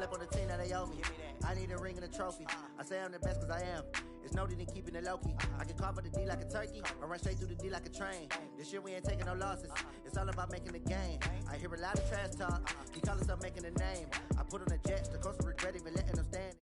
slept on the team that they owe me. I need a ring and a trophy. I say I'm the best because I am. It's no need in keeping it low-key. I can carve up the D like a turkey or run straight through the D like a train. This year we ain't taking no losses. It's all about making the game. I hear a lot of trash talk. He call himself making a name. I put on the Jets. The coach will regret even letting them stand.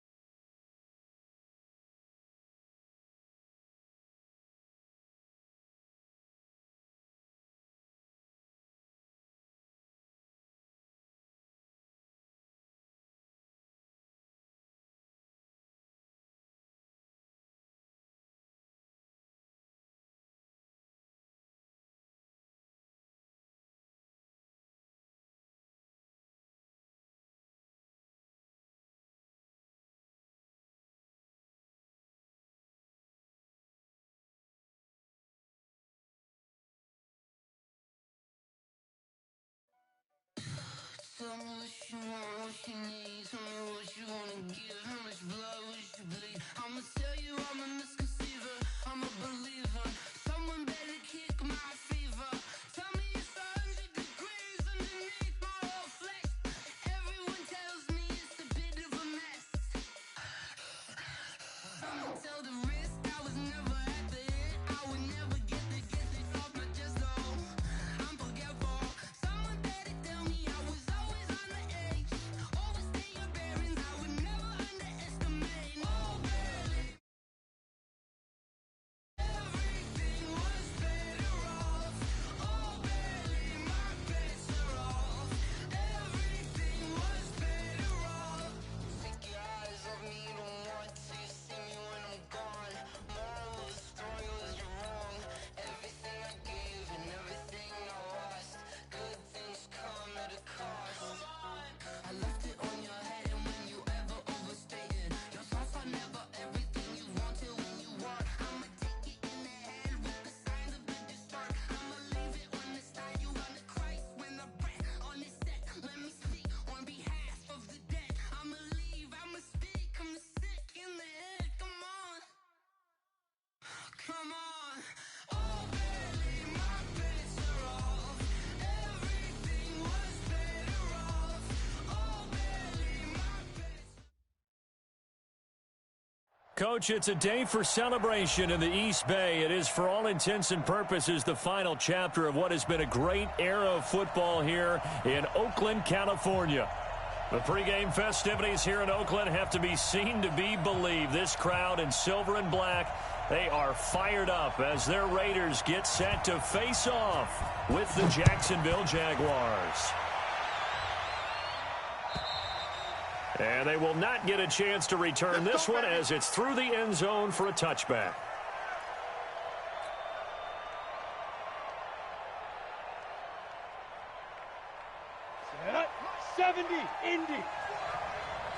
Tell me what you want, what you need. Tell me what you wanna give. How much blood would you bleed? I'ma tell you I'm a misconceiver. I'm a believer. Someone better kick my fever. Tell me it's 100 degrees underneath my whole flesh. Everyone tells me it's a bit of a mess. I'ma tell the risk I was never at the end. I would never get this off my chest, though. I'm forgetful. Someone better tell me I was always on the edge. Overstay your bearings, I would never underestimate. Oh, barely. Everything was better off. Oh, barely, my bets are off. Everything was better off. Take your eyes off me, don't want to see me when I'm gone. Moral of the story was you're wrong. Everything I gave and everything I lost. Good things come at a cost. I left it on your head, and when you ever overstated, your thoughts are never everything you wanted when you want. I'ma take it in the head with the signs of a distort. I'ma leave it on the side. You wanna Christ when the breath on this set. Let me speak on behalf of the dead. I'ma leave, I'ma speak. I'm the sick in the head. Come on, come on. Oh, barely, my bets are off. Everything was better off. Oh, barely, my bets. Coach, it's a day for celebration in the East Bay. It is, for all intents and purposes, the final chapter of what has been a great era of football here in Oakland, California. The pregame festivities here in Oakland have to be seen to be believed. This crowd in silver and black, they are fired up as their Raiders get set to face off with the Jacksonville Jaguars. And they will not get a chance to return this one as it's through the end zone for a touchback. Set. 70, Indy.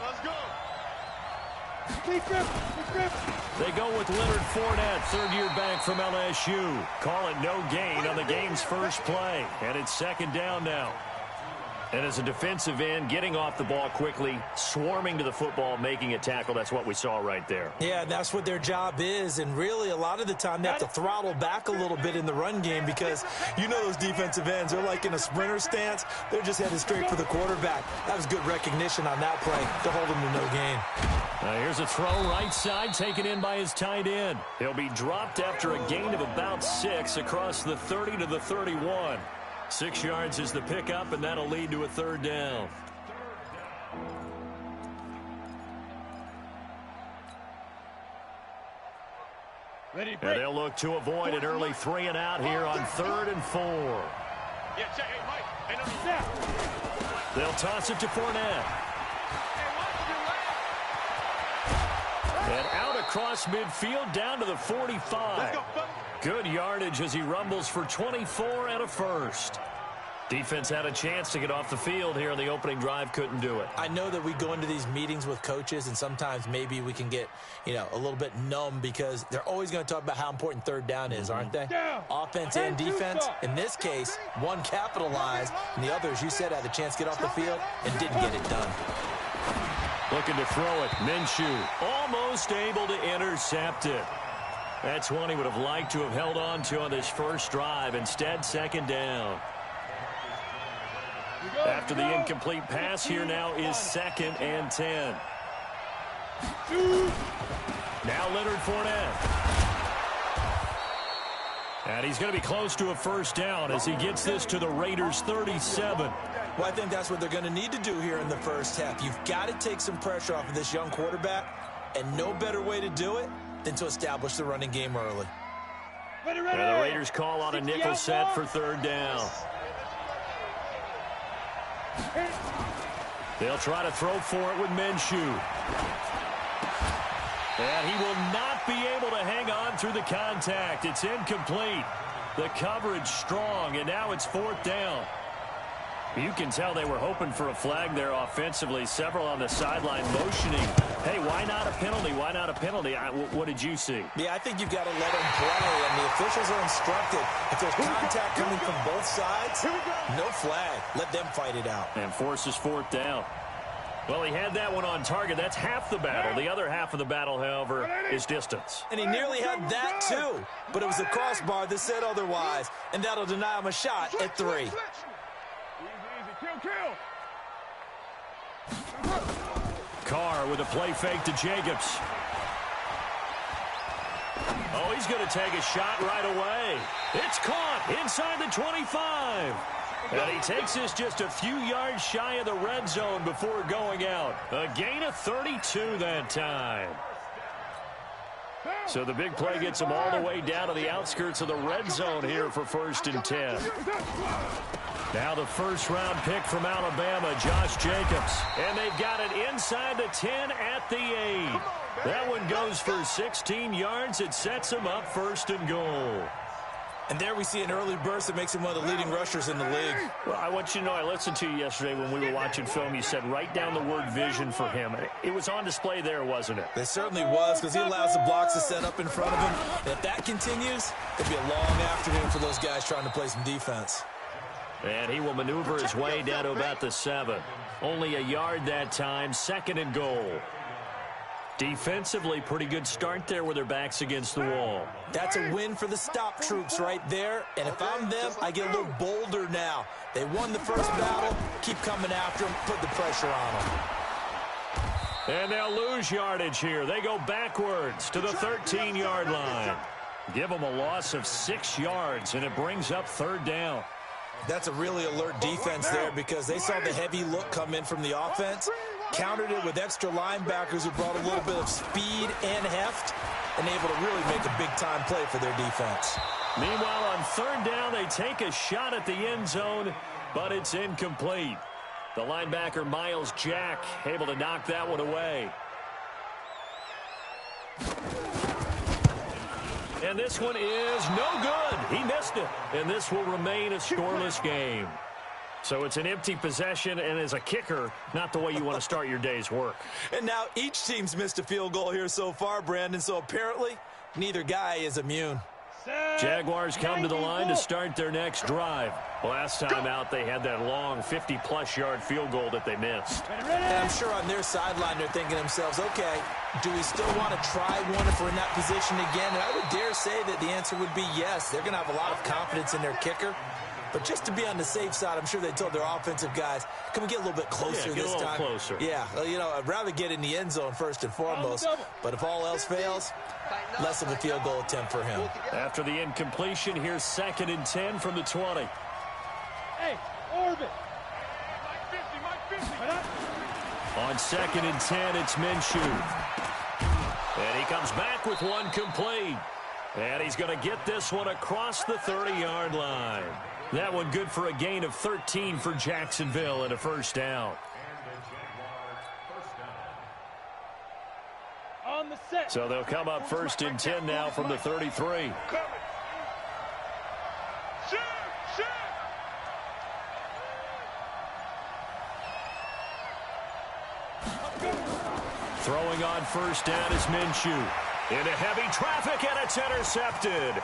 Let's go. Big grip, big grip. They go with Leonard Fournette, third-year back from LSU. Call it no gain on the game's first play. And it's second down now. And as a defensive end, getting off the ball quickly, swarming to the football, making a tackle, that's what we saw right there. Yeah, that's what their job is. And really, a lot of the time, they have to throttle back a little bit in the run game because you know those defensive ends, they're like in a sprinter stance. They're just headed straight for the quarterback. That was good recognition on that play to hold them to no gain. Here's a throw right side, taken in by his tight end. He'll be dropped after a gain of about 6 across the 30 to the 31. 6 yards is the pickup, and that'll lead to a third down. Ready, And they'll look to avoid an early 3 and out here on 3rd and 4. Yeah, check. Hey, Mike. Hey, no, snap. They'll toss it to Fournette. And out across midfield down to the 45. Good yardage as he rumbles for 24 and a first. Defense had a chance to get off the field here on the opening drive, couldn't do it. I know that we go into these meetings with coaches, and sometimes maybe we can get, a little bit numb because they're always going to talk about how important third down is, aren't they? Offense and defense. In this case, one capitalized, and the other, as you said, had a chance to get off the field and didn't get it done. Looking to throw it. Minshew almost able to intercept it. That's one he would have liked to have held on to on this first drive. Instead, second down. After the incomplete pass, here now is 2nd and 10. Now Leonard Fournette. And he's going to be close to a first down as he gets this to the Raiders' 37. Well, I think that's what they're going to need to do here in the first half. You've got to take some pressure off of this young quarterback, and no better way to do it than to establish the running game early. And the Raiders call on a nickel set for 3rd down. They'll try to throw for it with Minshew. And he will not be able to hang on through the contact. It's incomplete. The coverage strong, and now it's 4th down. You can tell they were hoping for a flag there offensively. Several on the sideline motioning. Hey, why not a penalty? Why not a penalty? What did you see? Yeah, I think you've got to let them play, and the officials are instructed. If there's contact coming from both sides, no flag. Let them fight it out. And forces 4th down. Well, he had that one on target. That's half the battle. The other half of the battle, however, is distance. And he nearly had that, too. But it was a crossbar that said otherwise, and that'll deny him a shot at 3. Carr with a play fake to Jacobs. Oh, he's going to take a shot right away. It's caught inside the 25. And he takes this just a few yards shy of the red zone before going out. A gain of 32 that time. So the big play gets him all the way down to the outskirts of the red zone here for 1st and 10. Now the first-round pick from Alabama, Josh Jacobs. And they've got it inside the 10 at the 8. That one goes for 16 yards. It sets him up 1st and goal. And there we see an early burst that makes him one of the leading rushers in the league. Well, I want you to know, I listened to you yesterday when we were watching film. You said write down the word vision for him. It was on display there, wasn't it? It certainly was, because he allows the blocks to set up in front of him. And if that continues, it'll be a long afternoon for those guys trying to play some defense. And he will maneuver his way down to about the 7. Only a yard that time, 2nd and goal. Defensively, pretty good start there with their backs against the wall. That's a win for the stop troops right there. And if I'm them, I get a little bolder now. They won the first battle. Keep coming after them. Put the pressure on them. And they'll lose yardage here. They go backwards to the 13-yard line. Give them a loss of 6 yards, and it brings up 3rd down. That's a really alert defense there because they saw the heavy look come in from the offense, countered it with extra linebackers who brought a little bit of speed and heft, and able to really make a big-time play for their defense. Meanwhile, on 3rd down, they take a shot at the end zone, but it's incomplete. The linebacker, Miles Jack, able to knock that one away. And this one is no good. He missed it. And this will remain a scoreless game. So it's an empty possession, and as a kicker, not the way you want to start your day's work. And now each team's missed a field goal here so far, Brandon, so apparently neither guy is immune. Jaguars come to the line to start their next drive. Last time out, they had that long 50-plus yard field goal that they missed. And I'm sure on their sideline they're thinking to themselves, okay, do we still want to try one if we're in that position again? And I would dare say that the answer would be yes. They're going to have a lot of confidence in their kicker. But just to be on the safe side, I'm sure they told their offensive guys, can we get a little bit closer this time? Closer. Yeah, you know, I'd rather get in the end zone first and foremost. But if all else fails, less of a field goal attempt for him. After the incompletion, here's 2nd and 10 from the 20. Hey, orbit. On 2nd and 10, it's Minshew. And he comes back with one complete. And he's going to get this one across the 30-yard line. That one good for a gain of 13 for Jacksonville and a first down. On the set. So they'll come up 1st and 10 now from the 33. Throwing on 1st down is Minshew. Into heavy traffic, and it's intercepted.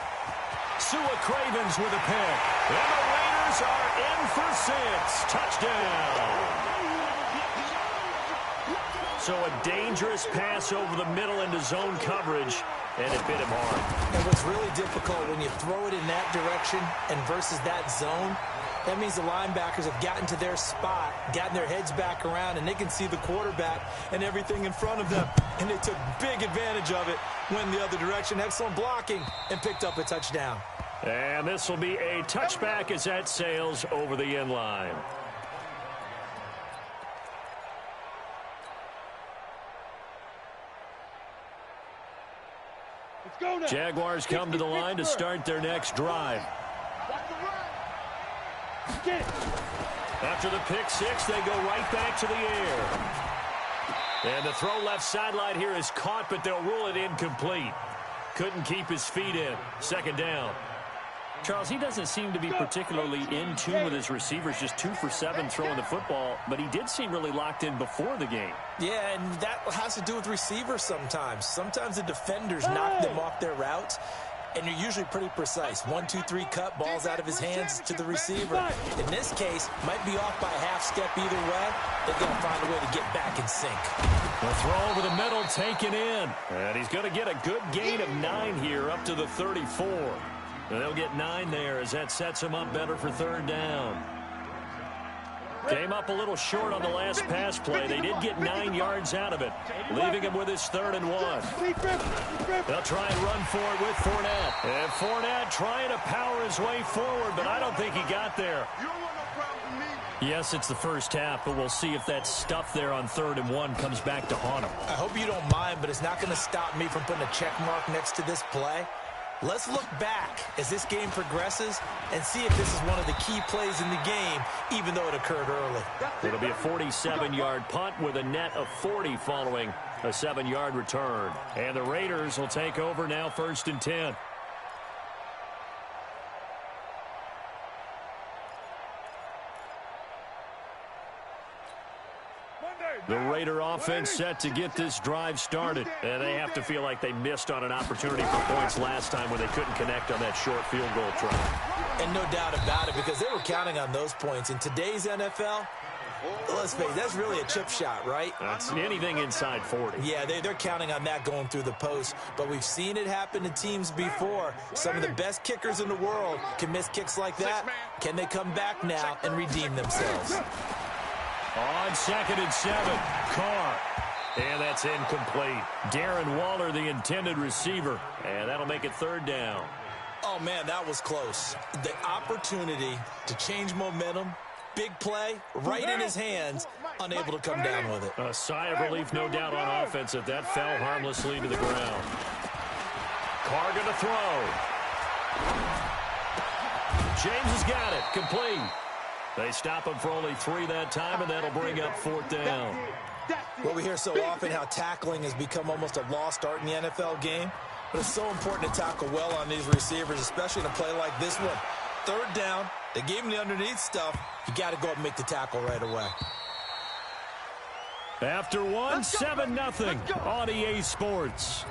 Sua Cravens with a pick. And the Raiders are in for 6. Touchdown. So a dangerous pass over the middle into zone coverage, and it bit him hard. And what's really difficult when you throw it in that direction and versus that zone That means the linebackers have gotten to their spot, gotten their heads back around, and they can see the quarterback and everything in front of them. And they took big advantage of it, went the other direction. Excellent blocking, and picked up a touchdown. And this will be a touchback as that sails over the end line. Jaguars come to the line to start their next drive. After the pick six, they go right back to the air. And the throw left sideline here is caught, but they'll rule it incomplete. Couldn't keep his feet in. Second down. Charles, he doesn't seem to be particularly in tune with his receivers, just 2 for 7 throwing the football, but he did seem really locked in before the game. Yeah, and that has to do with receivers sometimes. Sometimes the defenders knock them off their routes, and you're usually pretty precise. 1, 2, 3 cut, balls out of his hands to the receiver. In this case, might be off by a half step either way. They've got to find a way to get back in sync. The throw over the middle taken in. And he's going to get a good gain of 9 here up to the 34. And they'll get 9 there as that sets him up better for third down. Came up a little short on the last pass play. They did get 9 yards out of it, leaving him with his 3rd and 1. They'll try and run for it with Fournette. And Fournette trying to power his way forward, but I don't think he got there. Yes, it's the first half, but we'll see if that stuff there on 3rd and 1 comes back to haunt him. I hope you don't mind, but it's not going to stop me from putting a check mark next to this play. Let's look back as this game progresses and see if this is one of the key plays in the game, even though it occurred early. It'll be a 47-yard punt with a net of 40 following a 7-yard return. And the Raiders will take over now, 1st and 10. The Raider offense set to get this drive started. And they have to feel like they missed on an opportunity for points last time when they couldn't connect on that short field goal try. And no doubt about it, because they were counting on those points. In today's NFL, let's face it, that's really a chip shot, right? That's anything inside 40. Yeah, they're counting on that going through the post. But we've seen it happen to teams before. Some of the best kickers in the world can miss kicks like that. Can they come back now and redeem themselves? On 2nd and 7, Carr. And that's incomplete. Darren Waller, the intended receiver. And that'll make it 3rd down. Oh, man, that was close. The opportunity to change momentum, big play, right in his hands, unable to come down with it. A sigh of relief, no doubt, on offense that fell harmlessly to the ground. Carr going to throw. James has got it. Complete. They stop him for only 3 that time, and that'll bring up 4th down. Well, we hear so often how tackling has become almost a lost art in the NFL game, but it's so important to tackle well on these receivers, especially in a play like this one. 3rd down, they gave him the underneath stuff. You got to go up and make the tackle right away. After 1, 7-0 on EA Sports.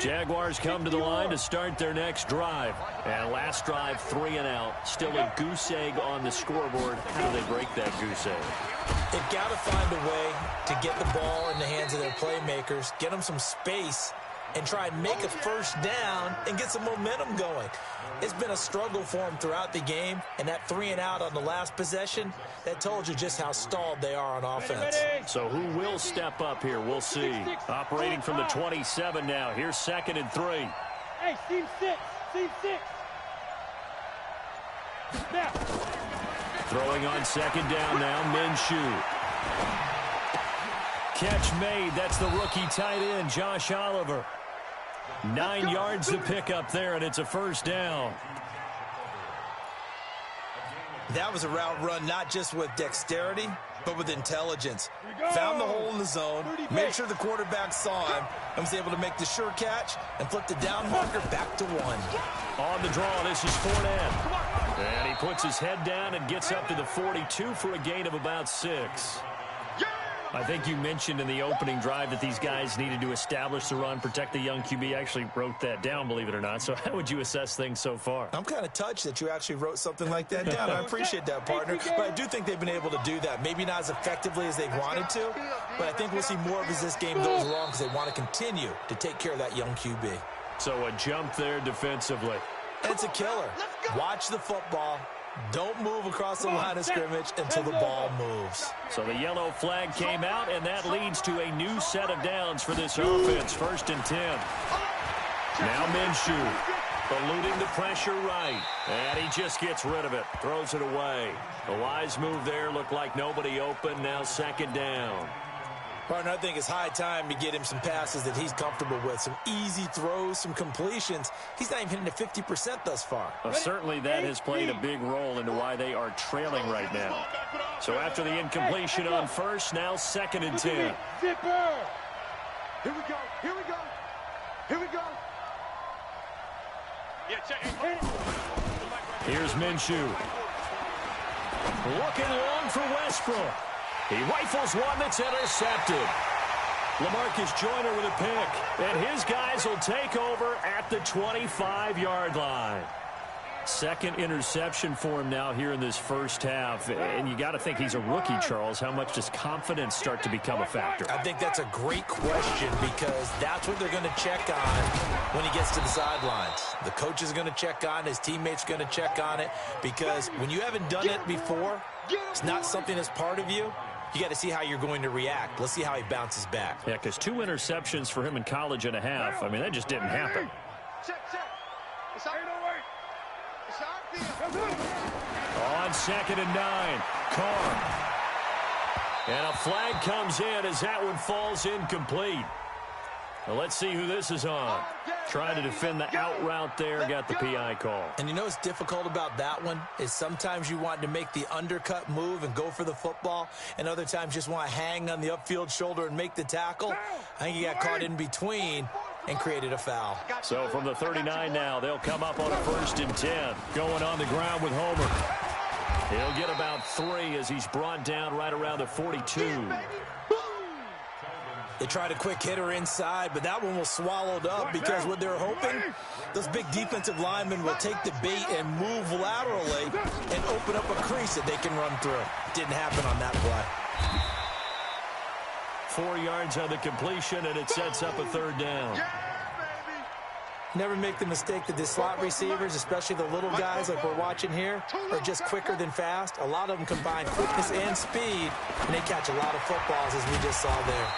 Jaguars come to the line to start their next drive. And last drive, 3 and out. Still a goose egg on the scoreboard. How do they break that goose egg? They've got to find a way to get the ball in the hands of their playmakers, get them some space, and try and make a 1st down and get some momentum going. It's been a struggle for them throughout the game, and that 3 and out on the last possession, that told you just how stalled they are on offense. So who will step up here? We'll see. Operating from the 27 now. Here's 2nd and 3. Hey, team 6. Team 6. Now. Throwing on 2nd down now, Minshew. Catch made. That's the rookie tight end, Josh Oliver. 9 yards to pick up there, and it's a 1st down. That was a route run not just with dexterity, but with intelligence. Found the hole in the zone, made sure the quarterback saw him, and was able to make the sure catch and flip the down marker back to 1. On the draw, this is Fournette. And he puts his head down and gets up to the 42 for a gain of about 6. I think you mentioned in the opening drive that these guys needed to establish the run, protect the young QB. I actually wrote that down, believe it or not. So how would you assess things so far? I'm kind of touched that you actually wrote something like that down. I appreciate that, partner. But I do think they've been able to do that. Maybe not as effectively as they wanted to, but I think we'll see more of as this game goes along because they want to continue to take care of that young QB. So a jump there defensively. And it's a killer. Watch the football. Don't move across the line of scrimmage until the ball moves. So the yellow flag came out, and that leads to a new set of downs for this offense. 1st and 10. Now Minshew, eluding the pressure right. And he just gets rid of it, throws it away. A wise move there, looked like nobody open. Now 2nd down. Partner, I think it's high time to get him some passes that he's comfortable with, some easy throws, some completions. He's not even hitting the 50% thus far. Well, certainly that has played a big role into why they are trailing right now. So after the incompletion on 1st, now 2nd and 10. Zipper! Here we go. Here we go. Here we go. Yeah, check it. Here's Minshew. Looking long for Westbrook. He rifles one that's intercepted. LaMarcus Joyner with a pick. And his guys will take over at the 25-yard line. 2nd interception for him now here in this 1st half. And you got to think he's a rookie, Charles. How much does confidence start to become a factor? I think that's a great question because that's what they're going to check on when he gets to the sidelines. The coach is going to check on, his teammates are going to check on it because when you haven't done it before, it's not something that's part of you. You got to see how you're going to react. Let's see how he bounces back. Yeah, because 2 interceptions for him in college and a half. I mean, that just didn't happen. Check. It's out. It's out there. On 2nd and 9, Carr. And a flag comes in as that one falls incomplete. Well, let's see who this is on. Trying to defend the out route there, got the PI call. And you know what's difficult about that one is sometimes you want to make the undercut move and go for the football, and other times just want to hang on the upfield shoulder and make the tackle. I think he got caught in between and created a foul. So from the 39 now, they'll come up on a 1st and 10. Going on the ground with Homer. He'll get about 3 as he's brought down right around the 42. They tried a quick hitter inside, but that one was swallowed up because what they're hoping, those big defensive linemen will take the bait and move laterally and open up a crease that they can run through. Didn't happen on that play. 4 yards on the completion, and it sets up a 3rd down. Never make the mistake that the slot receivers, especially the little guys like we're watching here, are just quicker than fast. A lot of them combine quickness and speed, and they catch a lot of footballs as we just saw there.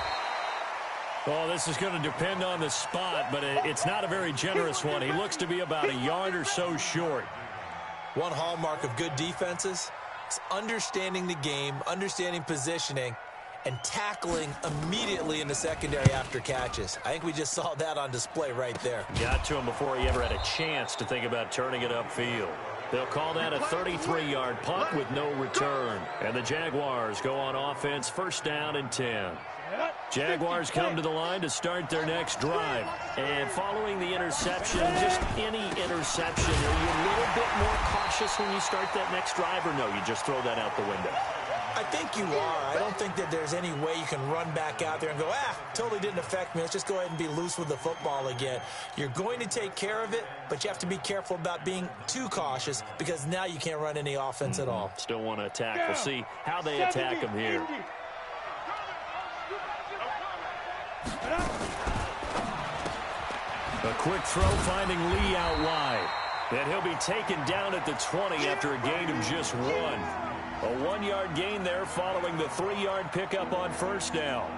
Well, this is going to depend on the spot, but it's not a very generous one. He looks to be about a yard or so short. One hallmark of good defenses is understanding the game, understanding positioning, and tackling immediately in the secondary after catches. I think we just saw that on display right there. Got to him before he ever had a chance to think about turning it upfield. They'll call that a 33-yard punt with no return. And the Jaguars go on offense, 1st down and 10. Jaguars come to the line to start their next drive. And following the interception, just any interception, are you a little bit more cautious when you start that next drive, or no, you just throw that out the window? I think you are. I don't think that there's any way you can run back out there and go, totally didn't affect me. Let's just go ahead and be loose with the football again. You're going to take care of it, but you have to be careful about being too cautious because now you can't run any offense at all. Still want to attack. We'll see how they attack him here. A quick throw finding Lee out wide. And he'll be taken down at the 20 after a gain of just 1. A 1-yard gain there following the 3-yard pickup on 1st down.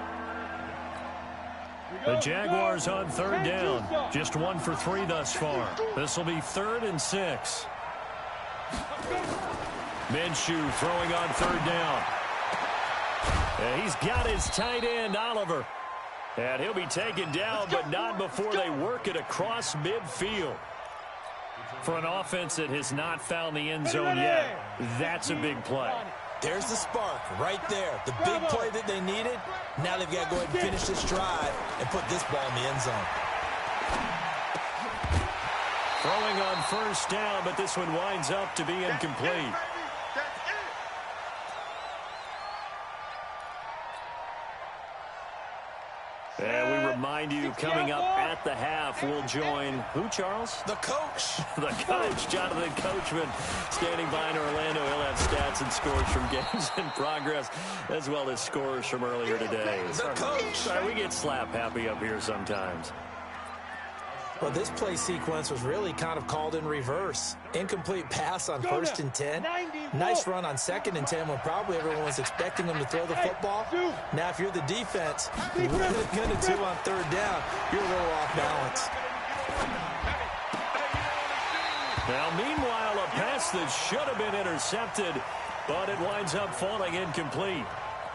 The Jaguars on 3rd down. Just 1 for 3 thus far. This will be 3rd and 6. Minshew throwing on 3rd down. And he's got his tight end, Oliver. And he'll be taken down, but not before they work it across midfield. For an offense that has not found the end zone yet, that's a big play. There's the spark right there. The big play that they needed. Now they've got to go ahead and finish this drive and put this ball in the end zone. Throwing on 1st down, but this one winds up to be incomplete. And we remind you, coming up at the half, we'll join who, Charles? The coach. The coach, Jonathan Coachman, standing by in Orlando. He'll have stats and scores from games in progress, as well as scores from earlier today. The coach. Sorry, we get slap happy up here sometimes. Well, this play sequence was really kind of called in reverse. Incomplete pass on 1st and 10. Nice run on 2nd and 10 when probably everyone was expecting them to throw the football. Now, if you're the defense, what are they going to do on 3rd down? You're a little off balance. Now, meanwhile, a pass that should have been intercepted, but it winds up falling incomplete.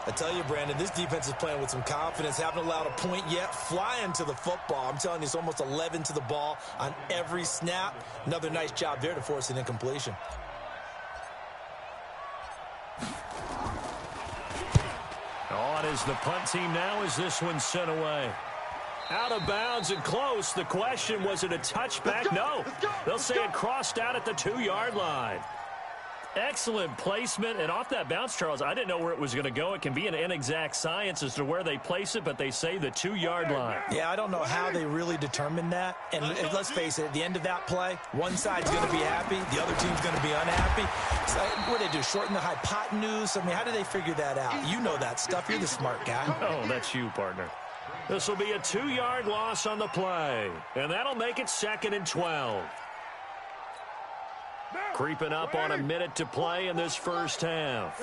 I tell you, Brandon, this defense is playing with some confidence. Haven't allowed a point yet. Flying to the football. I'm telling you, it's almost 11 to the ball on every snap. Another nice job there to force an incompletion. On is the punt team now as this one's sent away. Out of bounds and close. The question, was it a touchback? No. They'll say it crossed out at the 2-yard line. Excellent placement, and off that bounce, Charles, I didn't know where it was going to go. It can be an inexact science as to where they place it, but they say the 2-yard line. Yeah, I don't know how they really determined that. And let's face it, at the end of that play, one side's going to be happy, the other team's going to be unhappy. So what do they do, shorten the hypotenuse? I mean, how do they figure that out? You know that stuff. You're the smart guy. Oh, that's you, partner. This will be a 2-yard loss on the play, and that'll make it 2nd and 12. Creeping up on a minute to play in this first half.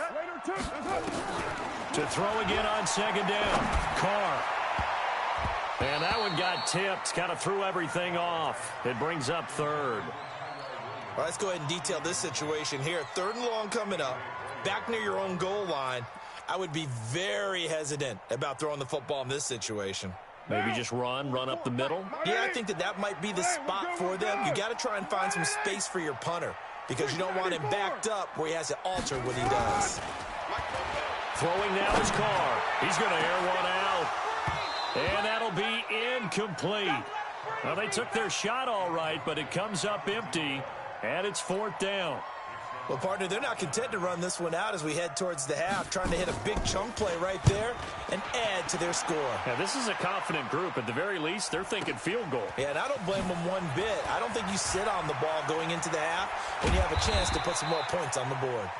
To throw again on 2nd down. Carr. And that one got tipped. Kind of threw everything off. It brings up 3rd. Well, let's go ahead and detail this situation here. 3rd and long coming up. Back near your own goal line. I would be very hesitant about throwing the football in this situation. Maybe just run up the middle? Yeah, I think that might be the spot for them. You got to try and find some space for your punter because you don't want him backed up where he has to alter what he does. Throwing now is Carr. He's going to air one out. And that'll be incomplete. Well, they took their shot all right, but it comes up empty, and it's 4th down. Well, partner, they're not content to run this one out as we head towards the half, trying to hit a big chunk play right there and add to their score. Now, this is a confident group. At the very least, they're thinking field goal. Yeah, and I don't blame them one bit. I don't think you sit on the ball going into the half when you have a chance to put some more points on the board.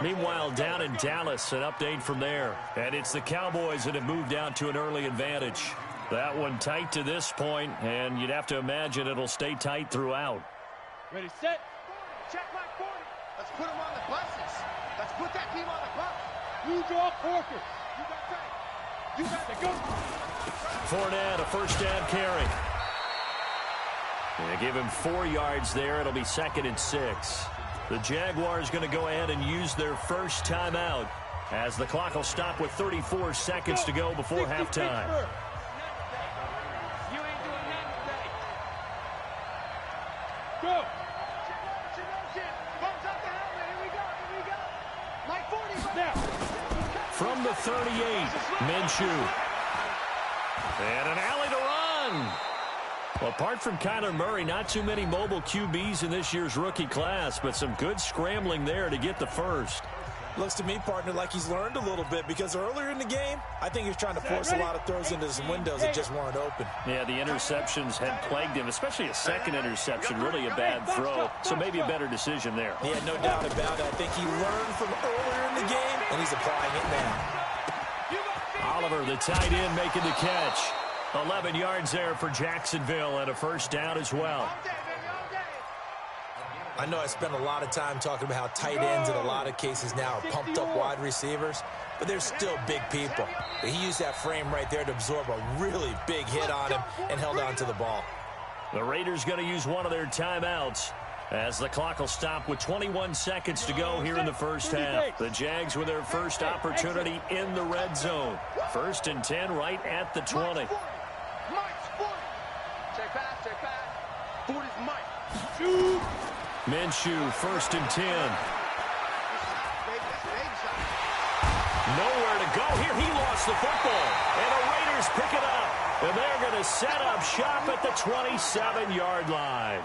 Meanwhile, down in Dallas, an update from there. And it's the Cowboys that have moved out to an early advantage. That one tight to this point, and you'd have to imagine it'll stay tight throughout. Ready, set. Check my 40. Let's put them on the buses. Let's put that team on the bus. You draw Corker. You got to go. Fournette, a first down carry. They give him 4 yards there. It'll be 2nd and 6. The Jaguars going to go ahead and use their first timeout as the clock will stop with 34 seconds to go before halftime. You ain't doing that today. Go. From the 38, Minshew. And an alley to run. Well, apart from Kyler Murray, not too many mobile QBs in this year's rookie class, but some good scrambling there to get the first. Looks to me, partner, like he's learned a little bit because earlier in the game, I think he was trying to force a lot of throws into some windows that just weren't open. Yeah, the interceptions had plagued him, especially a second interception, really a bad throw, so maybe a better decision there. Yeah, no doubt about it. I think he learned from earlier in the game, and he's applying it now. Oliver, the tight end, making the catch. 11 yards there for Jacksonville and a first down as well. I know I spent a lot of time talking about how tight ends in a lot of cases now are pumped up wide receivers, but they're still big people. But he used that frame right there to absorb a really big hit on him and held on to the ball. The Raiders going to use one of their timeouts as the clock will stop with 21 seconds to go here in the first half. The Jags with their first opportunity in the red zone. 1st and 10 right at the 20. Mike's 40. Check back. 40's Mike. Shoot. Minshew, 1st and 10. Nowhere to go here. He lost the football. And the Raiders pick it up. And they're going to set up shop at the 27-yard line.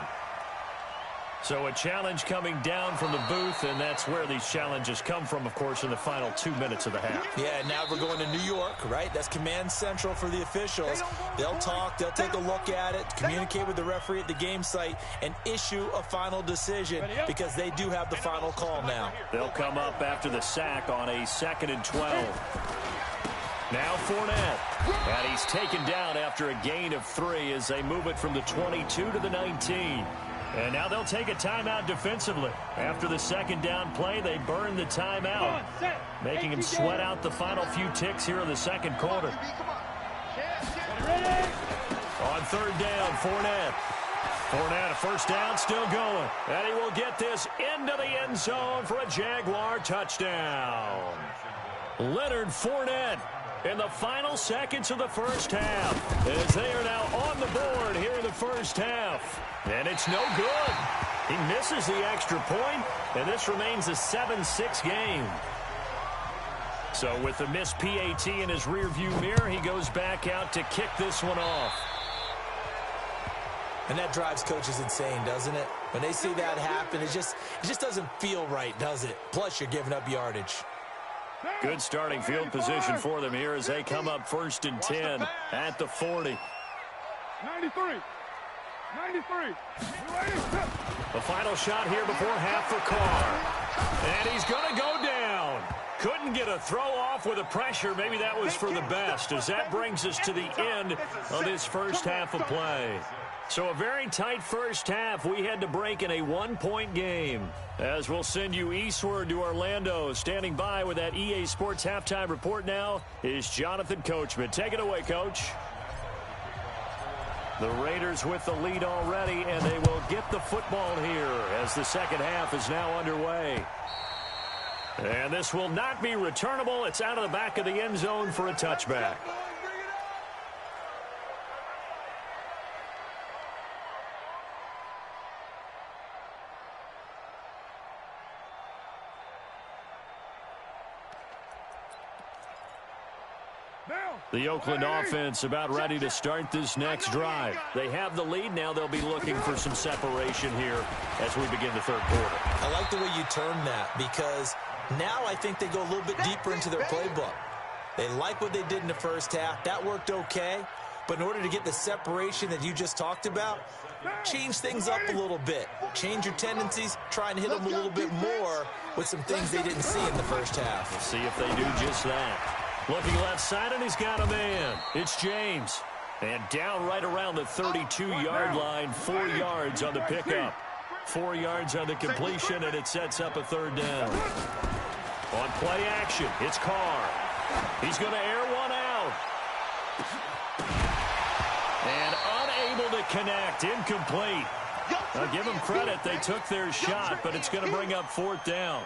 So a challenge coming down from the booth, and that's where these challenges come from, of course, in the final 2 minutes of the half. Yeah, now we're going to New York, right? That's command central for the officials. They'll talk, they'll take a look at it, communicate with the referee at the game site, and issue a final decision because they do have the final call now. They'll come up after the sack on a 2nd and 12. Now Fournette, and he's taken down after a gain of 3 as they move it from the 22 to the 19. And now they'll take a timeout defensively. After the 2nd down play, they burn the timeout, making him sweat out the final few ticks here in the 2nd quarter. On 3rd down, Fournette. Fournette, a 1st down, still going. And he will get this into the end zone for a Jaguar touchdown. Leonard Fournette in the final seconds of the 1st half, as they are now on the board here in the 1st half. And it's no good. He misses the extra point, and this remains a 7-6 game. So with the missed PAT in his rearview mirror, he goes back out to kick this one off. And that drives coaches insane, doesn't it? When they see that happen, it just doesn't feel right, does it? Plus, you're giving up yardage. Good starting field position for them here as they come up 1st and 10 at the 40. 93. The final shot here before half for Carr. And he's going to go down. Couldn't get a throw off with the pressure. Maybe that was for the best, as that brings us to the end of this 1st half of play. So a very tight 1st half. We had to break in a 1-point game. As we'll send you eastward to Orlando. Standing by with that EA Sports halftime report now is Jonathan Coachman. Take it away, Coach. The Raiders with the lead already, and they will get the football here as the 2nd half is now underway. And this will not be returnable. It's out of the back of the end zone for a touchback. The Oakland offense about ready to start this next drive. They have the lead. Now they'll be looking for some separation here as we begin the 3rd quarter. I like the way you term that, because now I think they go a little bit deeper into their playbook. They like what they did in the 1st half. That worked okay. But in order to get the separation that you just talked about, change things up a little bit. Change your tendencies. Try and hit them a little bit more with some things they didn't see in the 1st half. We'll see if they do just that. Looking left side, and he's got a man. It's James. And down right around the 32-yard line, 4 yards on the pickup. 4 yards on the completion, and it sets up a 3rd down. On play action, it's Carr. He's going to air one out. And unable to connect, incomplete. I'll give them credit. They took their shot, but it's going to bring up 4th down.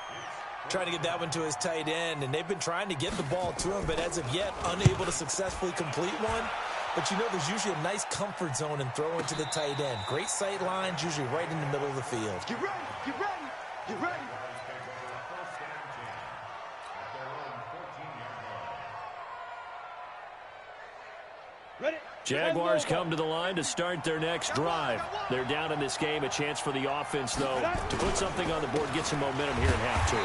Trying to get that one to his tight end, and they've been trying to get the ball to him, but as of yet, unable to successfully complete one. But you know, there's usually a nice comfort zone in throwing to the tight end. Great sight lines, usually right in the middle of the field. Get ready, get ready, get ready. Ready? Jaguars come to the line to start their next drive. They're down in this game. A chance for the offense, though, to put something on the board, get some momentum here in half 2.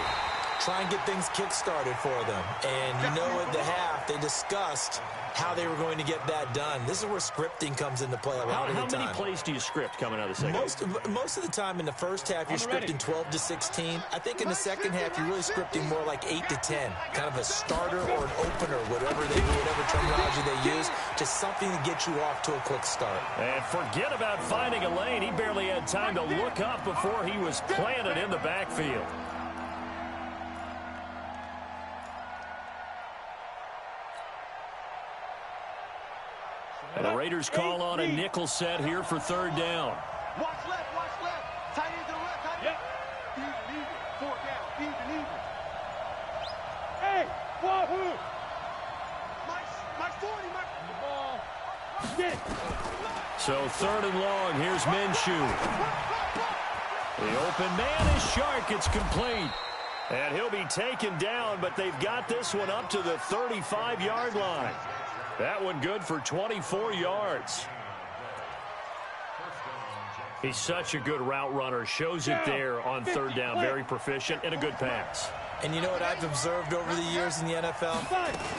Try and get things kick-started for them. And you know, at the half, they discussed how they were going to get that done. This is where scripting comes into play a lot of the time. How many plays do you script coming out of the 2nd? Most of the time in the 1st half, you're scripting 12 to 16. I think in the 2nd half, you're really scripting more like 8 to 10. Kind of a starter or an opener, whatever terminology they use, just something to get you off to a quick start. And forget about finding a lane. He barely had time to look up before he was planted in the backfield. The Raiders call on a nickel set here for 3rd down. Watch left. Tight end to the left, tight end. Easy. 4th down, easy. Hey, wahoo! My 40, my... The ball. Get it. So 3rd and long, here's Minshew. The open man is Shark. It's complete. And he'll be taken down, but they've got this one up to the 35-yard line. That one good for 24 yards. He's such a good route runner. Shows it there on third down. Very proficient and a good pass. And you know what I've observed over the years in the NFL?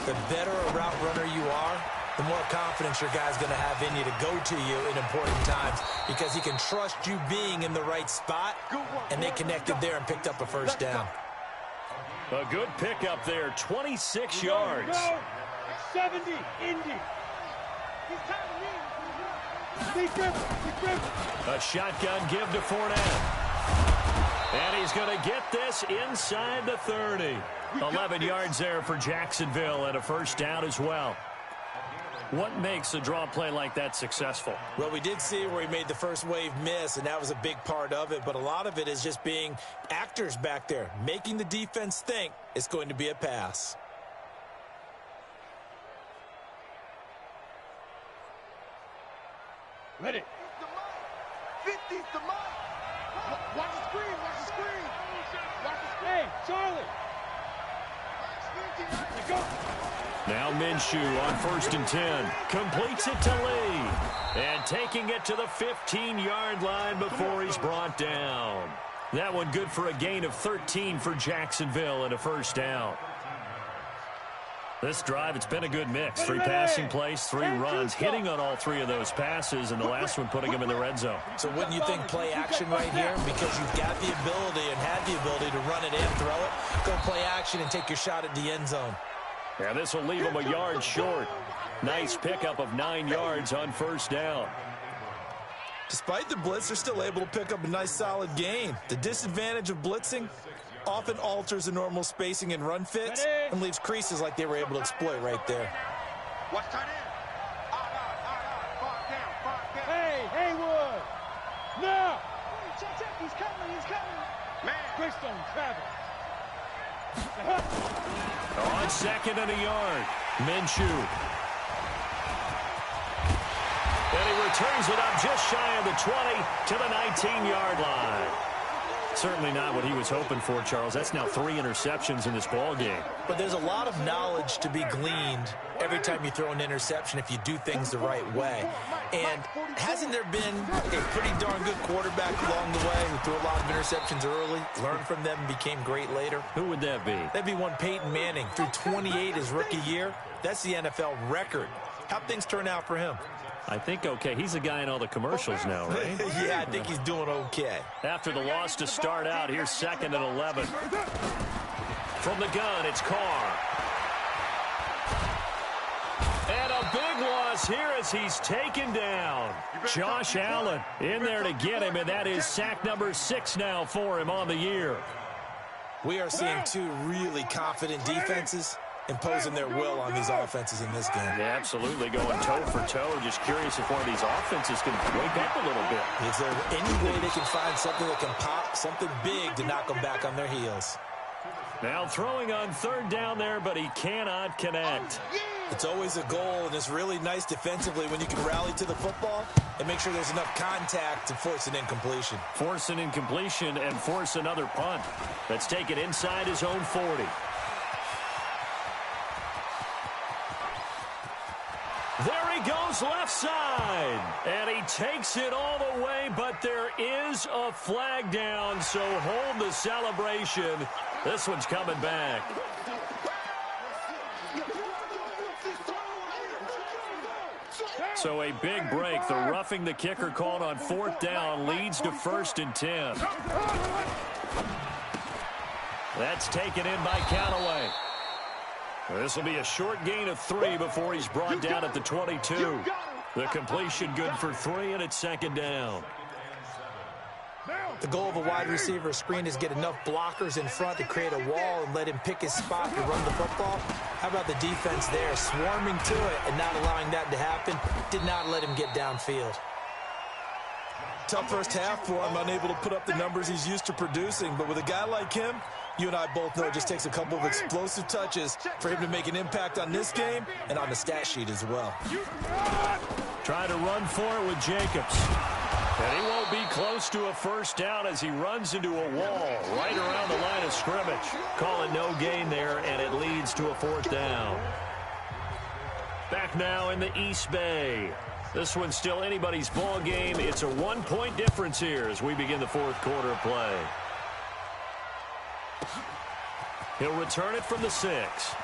The better a route runner you are, the more confidence your guy's going to have in you to go to you in important times because he can trust you being in the right spot, and they connected there and picked up a first down. A good pickup there, 26 yards. 70, Indy. He's timing me. He's driven. A shotgun give to Fournette. And he's going to get this inside the 30. 11 yards there for Jacksonville and a first down as well. What makes a draw play like that successful? Well, we did see where he made the first wave miss, and that was a big part of it. But a lot of it is just being actors back there, making the defense think it's going to be a pass. Ready. 50's the mark. Watch the screen. Watch the screen. Hey, Charlie. Let's go. Now Minshew on 1st and 10. Completes it to Lee. And taking it to the 15-yard line before he's brought down. That one good for a gain of 13 for Jacksonville and a first down. This drive, it's been a good mix. 3 passing plays, 3 runs, hitting on all 3 of those passes, and the last one putting him in the red zone. So wouldn't you think play action right here? Because you've got the ability and had the ability to run it and throw it. Go play action and take your shot at the end zone. Yeah, this will leave him a yard short. Nice pickup of 9 yards on first down. Despite the blitz, they're still able to pick up a nice solid gain. The disadvantage of blitzing often alters the normal spacing and run fits and leaves creases like they were able to exploit right there. Watch tight end. Far down. Hey, Haywood. No. Check. He's coming. Man. Christian Travis. On 2nd and a yard. Minshew. And he returns it up just shy of the 20 to the 19-yard line. Certainly not what he was hoping for, Charles. That's now 3 interceptions in this ball game. But there's a lot of knowledge to be gleaned every time you throw an interception if you do things the right way. And hasn't there been a pretty darn good quarterback along the way who threw a lot of interceptions early, learned from them, and became great later? Who would that be? That'd be one Peyton Manning. Threw 28 his rookie year. That's the NFL record. How'd things turn out for him? I think okay. He's a guy in all the commercials now, right? Yeah, I think he's doing okay. After the loss to start out, here's 2nd and 11. From the gun, it's Carr. And a big loss here as he's taken down. Josh Allen in there to get him, and that is sack number 6 now for him on the year. We are seeing 2 really confident defenses imposing their will on these offenses in this game. Yeah, absolutely, going toe for toe. Just curious if one of these offenses can wake up a little bit. Is there any way they can find something that can pop, something big to knock them back on their heels? Now throwing on 3rd down there, but he cannot connect. It's always a goal, and it's really nice defensively when you can rally to the football and make sure there's enough contact to force an incompletion. Force an incompletion and force another punt. That's taken inside his own 40. There he goes left side. And he takes it all the way, but there is a flag down, so hold the celebration. This one's coming back. So a big break. The roughing the kicker called on 4th down leads to 1st and 10. That's taken in by Callaway. This will be a short gain of 3 before he's brought down at the 22. The completion good for 3, and it's 2nd down. The goal of a wide receiver screen is get enough blockers in front to create a wall and let him pick his spot to run the football. How about the defense there, swarming to it and not allowing that to happen? Did not let him get downfield. Tough first half for him, unable to put up the numbers he's used to producing. But with a guy like him, you and I both know it just takes a couple of explosive touches for him to make an impact on this game and on the stat sheet as well. Try to run for it with Jacobs. And he won't be close to a first down as he runs into a wall right around the line of scrimmage. Calling no gain there, and it leads to a 4th down. Back now in the East Bay. This one's still anybody's ball game. It's a one-point difference here as we begin the fourth quarter of play. He'll return it from the 6.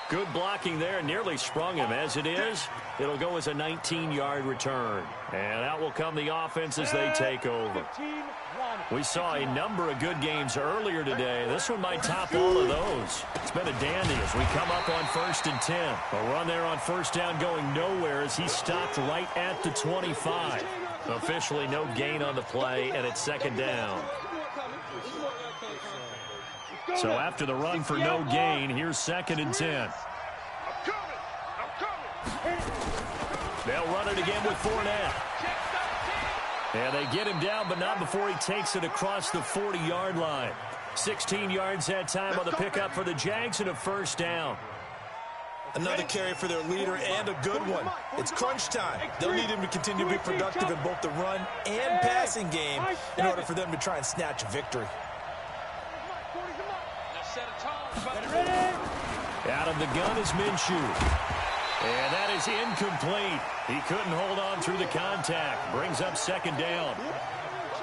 Good blocking there. Nearly sprung him. As it is, it'll go as a 19-yard return. And out will come the offense as they take over. We saw a number of good games earlier today. This one might top all of those. It's been a dandy as we come up on 1st and 10. A run there on first down going nowhere as he stopped right at the 25. Officially no gain on the play, and it's 2nd down. So after the run for no gain, here's 2nd and 10. They'll run it again with Fournette. And they get him down, but not before he takes it across the 40-yard line. 16 yards that time on the pickup for the Jags and a 1st down. Another carry for their leader and a good one. It's crunch time. They'll need him to continue to be productive in both the run and passing game in order for them to try and snatch a victory. Out of the gun is Minshew. And that is incomplete. He couldn't hold on through the contact. Brings up 2nd down.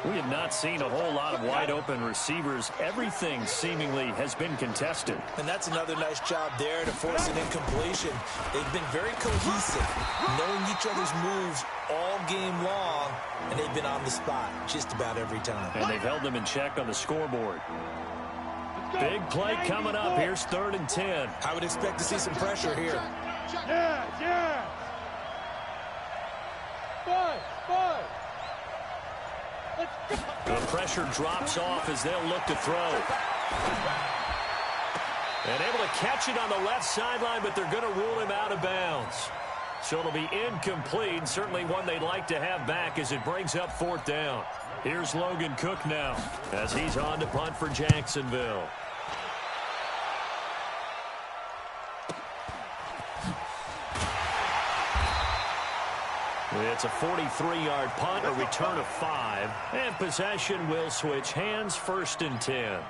We have not seen a whole lot of wide-open receivers. Everything seemingly has been contested. And that's another nice job there to force an incompletion. They've been very cohesive, knowing each other's moves all game long, and they've been on the spot just about every time. And they've held them in check on the scoreboard. Big play coming up. Here's 3rd and 10. I would expect to see some pressure here. Yeah. 5. Let's go. The pressure drops off as they'll look to throw. And able to catch it on the left sideline, but they're going to rule him out of bounds. So it'll be incomplete. Certainly one they'd like to have back as it brings up 4th down. Here's Logan Cook now as he's on to punt for Jacksonville. It's a 43-yard punt, a return of 5, and possession will switch hands. 1st and 10.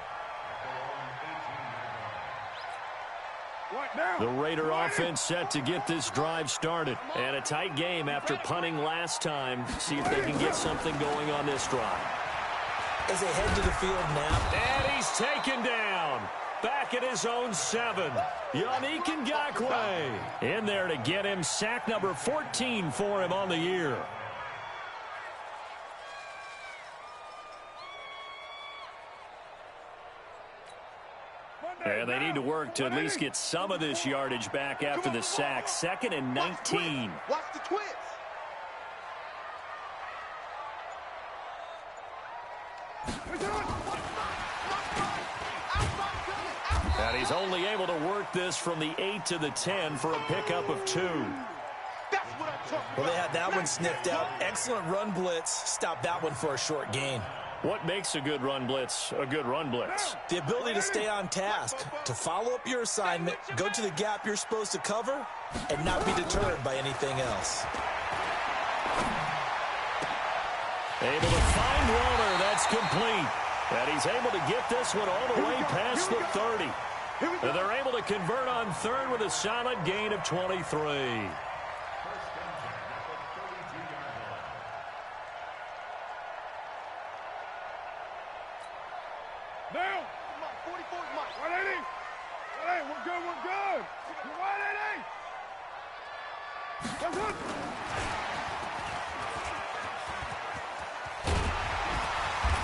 The Raider offense set to get this drive started. And a tight game after punting last time. See if they can get something going on this drive. As they head to the field now. And he's taken down. Back at his own 7. Yannick Ngakoue in there to get him. Sack number 14 for him on the year. And they need to work to at least get some of this yardage back after the sack. 2nd and 19. Watch the twist. And he's only able to work this from the 8 to the 10 for a pickup of 2. Well, they had that one sniffed out. Excellent run blitz. Stopped that one for a short gain. What makes a good run blitz a good run blitz? The ability to stay on task, to follow up your assignment, go to the gap you're supposed to cover, and not be deterred by anything else. Able to find Waller. That's complete. And he's able to get this one all the way past the 30. And they're able to convert on 3rd with a solid gain of 23. Now. 44, 180. 180. We're good. 180. That's good.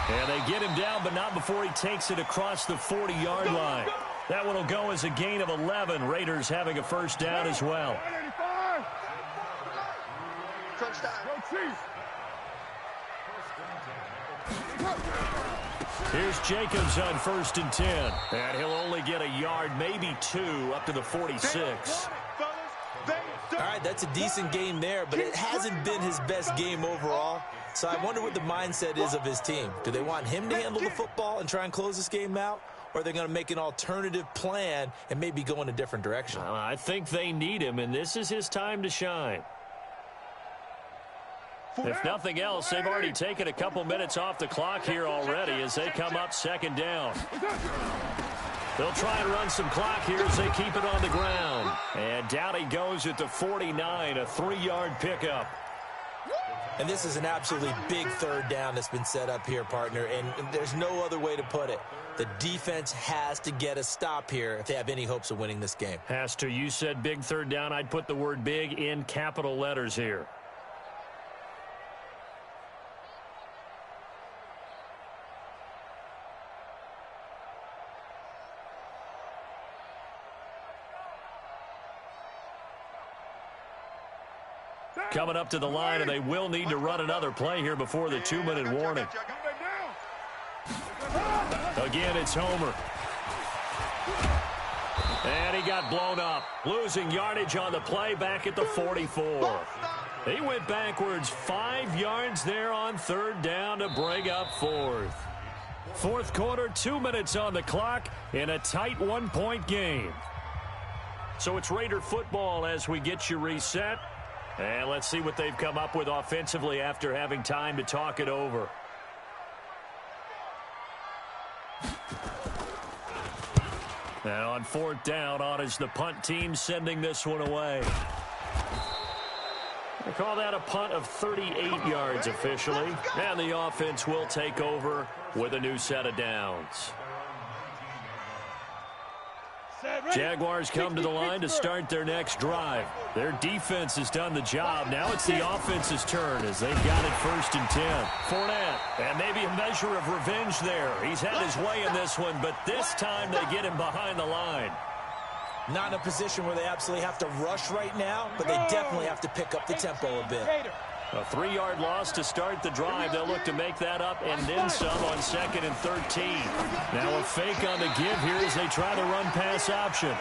And they get him down, but not before he takes it across the 40-yard line. That one will go as a gain of 11. Raiders having a 1st down as well. 185. Crunch time. Here's Jacobs on 1st and 10. And he'll only get a yard, maybe 2, up to the 46. All right, that's a decent game there, but it hasn't been his best game overall. So I wonder what the mindset is of his team. Do they want him to handle the football and try and close this game out? Or are they going to make an alternative plan and maybe go in a different direction? I think they need him, and this is his time to shine. If nothing else, they've already taken a couple minutes off the clock here already as they come up 2nd down. They'll try and run some clock here as they keep it on the ground. And down he goes at the 49, a 3-yard pickup. And this is an absolutely big third down that's been set up here, partner, and there's no other way to put it. The defense has to get a stop here if they have any hopes of winning this game. Has to. You said big third down. I'd put the word big in capital letters here. Coming up to the line, and they will need to run another play here before the 2-minute warning. Again, it's Homer. And he got blown up. Losing yardage on the play back at the 44. He went backwards 5 yards there on third down to bring up fourth. Fourth quarter, 2 minutes on the clock in a tight 1-point game. So it's Raider football as we get you reset. And let's see what they've come up with offensively after having time to talk it over. Now on fourth down, on is the punt team sending this one away. They call that a punt of 38 yards officially. And the offense will take over with a new set of downs. Jaguars come to the line to start their next drive. Their defense has done the job. Now it's the offense's turn as they've got it 1st and 10. Fournette, and maybe a measure of revenge there. He's had his way in this one, but this time they get him behind the line. Not in a position where they absolutely have to rush right now, but they definitely have to pick up the tempo a bit. A 3-yard loss to start the drive. They'll look to make that up and then some on 2nd and 13. Now a fake on the give here as they try the run-pass option.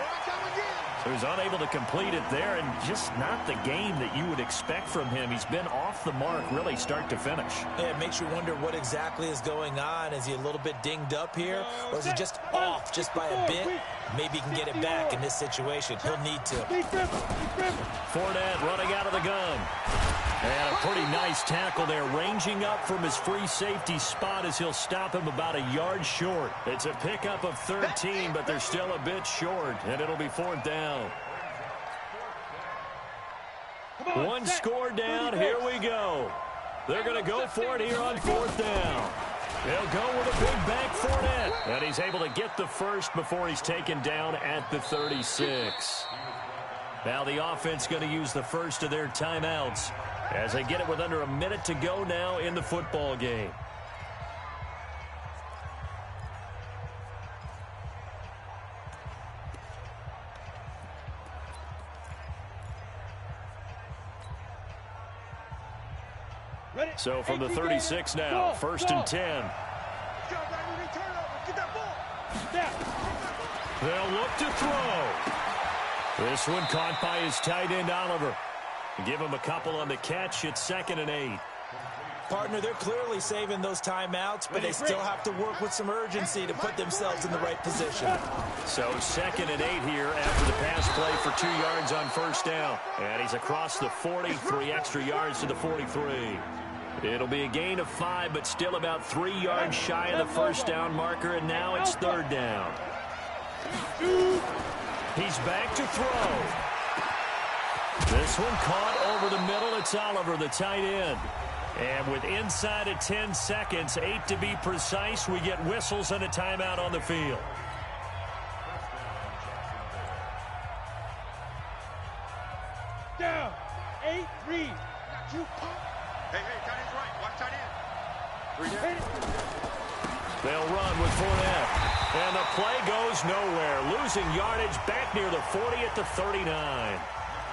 So he's unable to complete it there, and just not the game that you would expect from him. He's been off the mark really start to finish. Yeah, it makes you wonder what exactly is going on. Is he a little bit dinged up here, or is he just off just by a bit? Maybe he can get it back in this situation. He'll need to. Fournette running out of the gun. And a pretty nice tackle there, ranging up from his free safety spot as he'll stop him about a yard short. It's a pickup of 13, but they're still a bit short, and it'll be 4th down. One score down, here we go. They're going to go for it here on 4th down. They'll go with a big back Fournette, and he's able to get the first before he's taken down at the 36. Now the offense going to use the first of their timeouts as they get it with under a minute to go now in the football game. So from the 36 now, 1st and 10. They'll look to throw. This one caught by his tight end, Oliver. Give him a couple on the catch. It's 2nd and 8. Partner, they're clearly saving those timeouts, but they still have to work with some urgency to put themselves in the right position. So 2nd and 8 here after the pass play for 2 yards on 1st down. And he's across the 40, 3 extra yards to the 43. It'll be a gain of 5, but still about 3 yards shy of the 1st down marker, and now it's 3rd down. He's back to throw. This one caught over the middle. It's Oliver, the tight end. And with inside of 10 seconds, 8 to be precise, we get whistles and a timeout on the field. Down. 8, read. Hey, tight end's right. Watch tight end. 3 down. They'll run with Fournette. And the play goes nowhere. Losing yardage back near the 40 at the 39.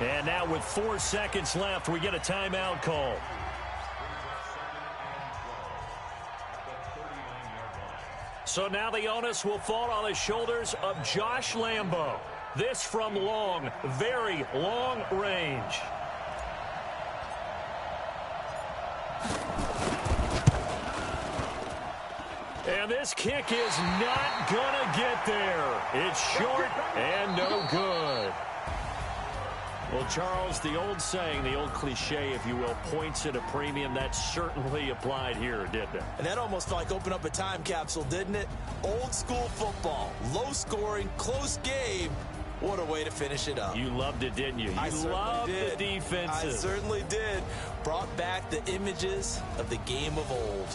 And now with 4 seconds left, we get a timeout call. So now the onus will fall on the shoulders of Josh Lambo. This from long, very long range. And this kick is not going to get there. It's short and no good. Well, Charles, the old saying, the old cliche, if you will, points at a premium, that certainly applied here, didn't it? And that almost felt like opened up a time capsule, didn't it? Old school football, low scoring, close game. What a way to finish it up. You loved it, didn't you? You loved the defenses. I certainly did. Brought back the images of the game of old.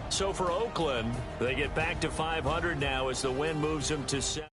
So for Oakland, they get back to 500 now as the win moves them to 7.